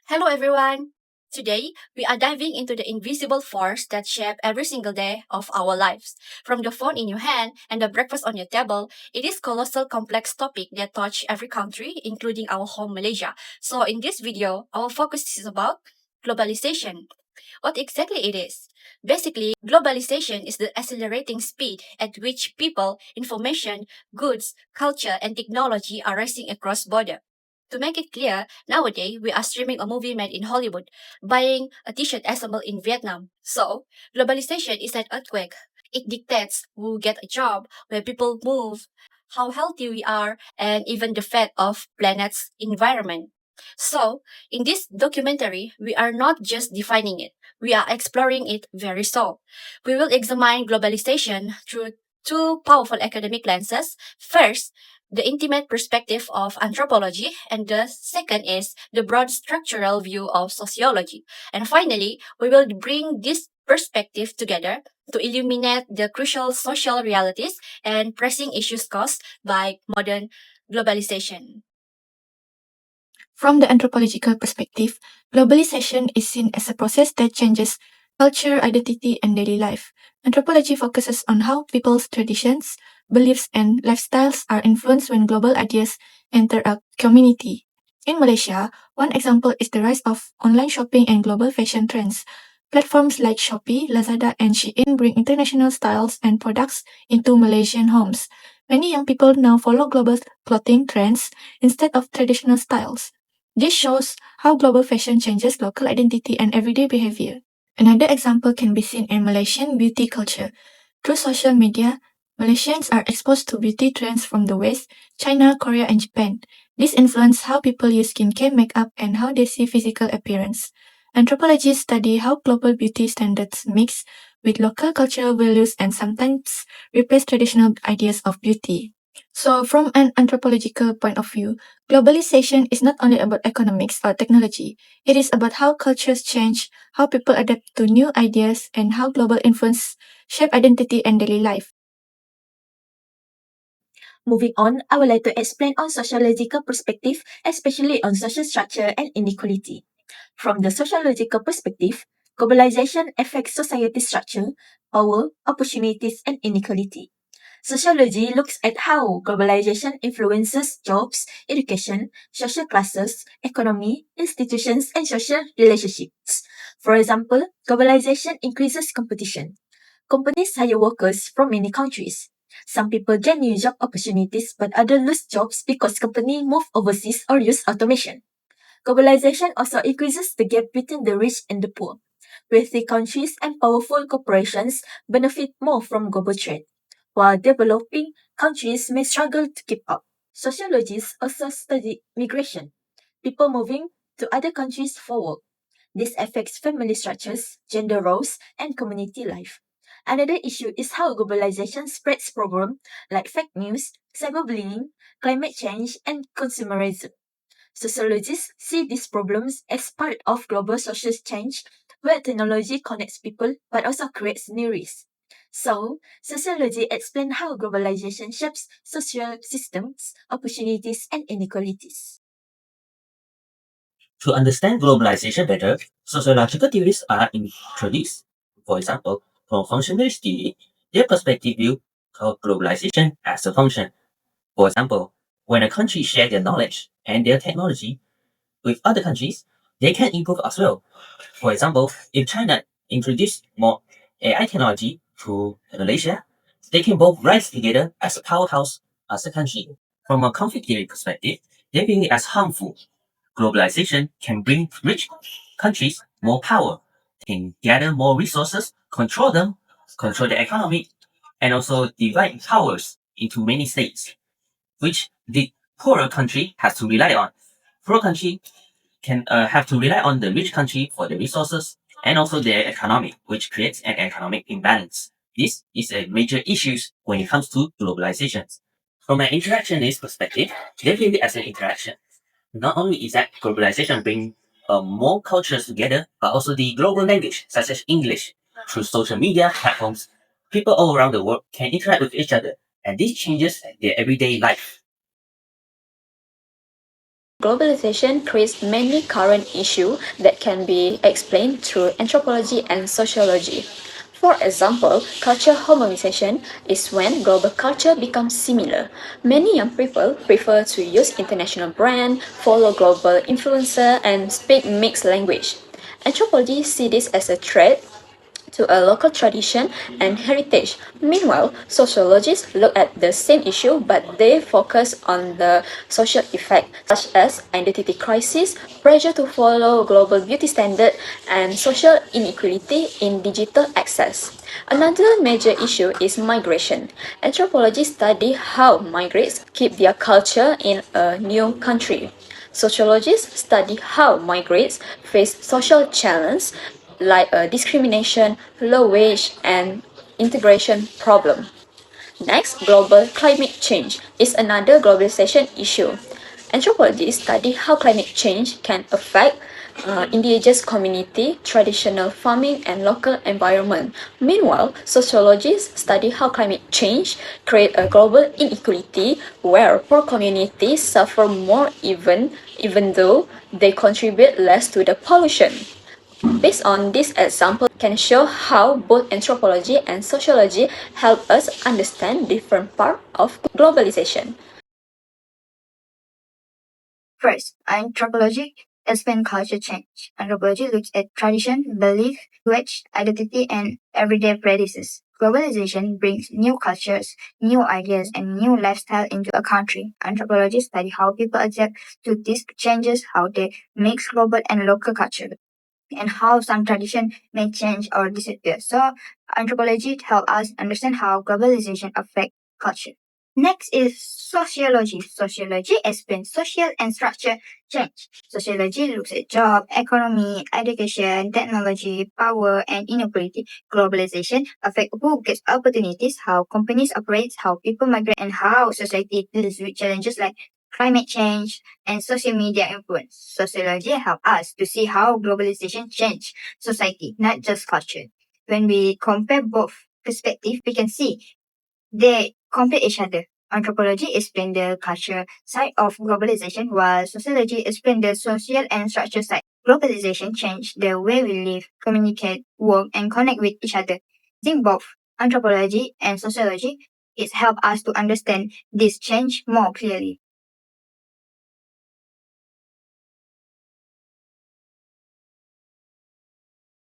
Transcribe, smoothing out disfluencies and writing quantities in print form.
Hello, everyone. Today, we are diving into the invisible force that shape every single day of our lives. From the phone in your hand and the breakfast on your table, it is colossal complex topic that touch every country, including our home Malaysia. So in this video, our focus is about globalization. What exactly it is? Basically, globalization is the accelerating speed at which people, information, goods, culture, and technology are rising across border. To make it clear, nowadays we are streaming a movie made in Hollywood, buying a t-shirt assembled in Vietnam. So, globalization is an earthquake. It dictates who get a job, where people move, how healthy we are, and even the fate of planet's environment. So, in this documentary, we are not just defining it, we are exploring it very soul. We will examine globalization through two powerful academic lenses. First, the intimate perspective of anthropology, and the second is the broad structural view of sociology. And finally, we will bring this perspective together to illuminate the crucial social realities and pressing issues caused by modern globalization. From the anthropological perspective, globalization is seen as a process that changes culture, identity, and daily life. Anthropology focuses on how people's traditions, beliefs, and lifestyles are influenced when global ideas enter a community. In Malaysia, one example is the rise of online shopping and global fashion trends. Platforms like Shopee, Lazada, and Shein bring international styles and products into Malaysian homes. Many young people now follow global clothing trends instead of traditional styles. This shows how global fashion changes local identity and everyday behavior. Another example can be seen in Malaysian beauty culture. Through social media, Malaysians are exposed to beauty trends from the West, China, Korea, and Japan. This influences how people use skincare, makeup, and how they see physical appearance. Anthropologists study how global beauty standards mix with local cultural values and sometimes replace traditional ideas of beauty. So, from an anthropological point of view, globalization is not only about economics or technology, it is about how cultures change, how people adapt to new ideas, and how global influence shape identity and daily life. Moving on, I would like to explain on sociological perspective, especially on social structure and inequality. From the sociological perspective, globalization affects society structure, power, opportunities, and inequality. Sociology looks at how globalization influences jobs, education, social classes, economy, institutions, and social relationships. For example, globalization increases competition. Companies hire workers from many countries. Some people get new job opportunities, but others lose jobs because companies move overseas or use automation. Globalization also increases the gap between the rich and the poor. Wealthy countries and powerful corporations benefit more from global trade, while developing countries may struggle to keep up. Sociologists also study migration, people moving to other countries for work. This affects family structures, gender roles, and community life. Another issue is how globalization spreads problems like fake news, cyberbullying, climate change, and consumerism. Sociologists see these problems as part of global social change where technology connects people but also creates new risks. So, sociology explains how globalization shapes social systems, opportunities, and inequalities. To understand globalization better, sociological theories are introduced. For example, from functionalist theory, their perspective view globalization as a function. For example, when a country share their knowledge and their technology with other countries, they can improve as well. For example, if China introduced more AI technology to Malaysia, they can both rise together as a powerhouse as a country. From a conflict theory perspective, they view it as harmful. Globalization can bring rich countries more power, can gather more resources, control them, control the economy, and also divide powers into many states, which the poorer country has to rely on. Poor country can have to rely on the rich country for the resources and also their economy, which creates an economic imbalance. This is a major issue when it comes to globalization. From an interactionist perspective, they view it as an interaction. Not only is that globalization bring more cultures together, but also the global language, such as English, through social media platforms, people all around the world can interact with each other, and this changes their everyday life. Globalization creates many current issues that can be explained through anthropology and sociology. For example, culture harmonization is when global culture becomes similar. Many young people prefer to use international brands, follow global influencer, and speak mixed language. Anthropology sees this as a threat to a local tradition and heritage. Meanwhile, sociologists look at the same issue but they focus on the social effect such as identity crisis, pressure to follow global beauty standard, and social inequality in digital access. Another major issue is migration. Anthropologists study how migrants keep their culture in a new country. Sociologists study how migrants face social challenges like discrimination, low wage, and integration problem. Next, global climate change is another globalization issue. Anthropologists study how climate change can affect indigenous community, traditional farming, and local environment. Meanwhile, sociologists study how climate change create a global inequality where poor communities suffer more even though they contribute less to the pollution. Based on this example, can show how both anthropology and sociology help us understand different parts of globalization. First, anthropology explains culture change. Anthropology looks at tradition, belief, language, identity, and everyday practices. Globalization brings new cultures, new ideas, and new lifestyle into a country. Anthropology study how people adapt to these changes, how they mix global and local culture, and how some tradition may change or disappear. So anthropology helps us understand how globalization affects culture. Next is sociology. Sociology explains social and structure change. Sociology looks at job, economy, education, technology, power, and inequality. Globalization affects who gets opportunities, how companies operate, how people migrate, and how society deals with challenges like climate change and social media influence. Sociology helps us to see how globalization changed society, not just culture. When we compare both perspectives, we can see they complete each other. Anthropology explains the culture side of globalization, while sociology explains the social and structure side. Globalization changed the way we live, communicate, work, and connect with each other. Using both anthropology and sociology, it helps us to understand this change more clearly.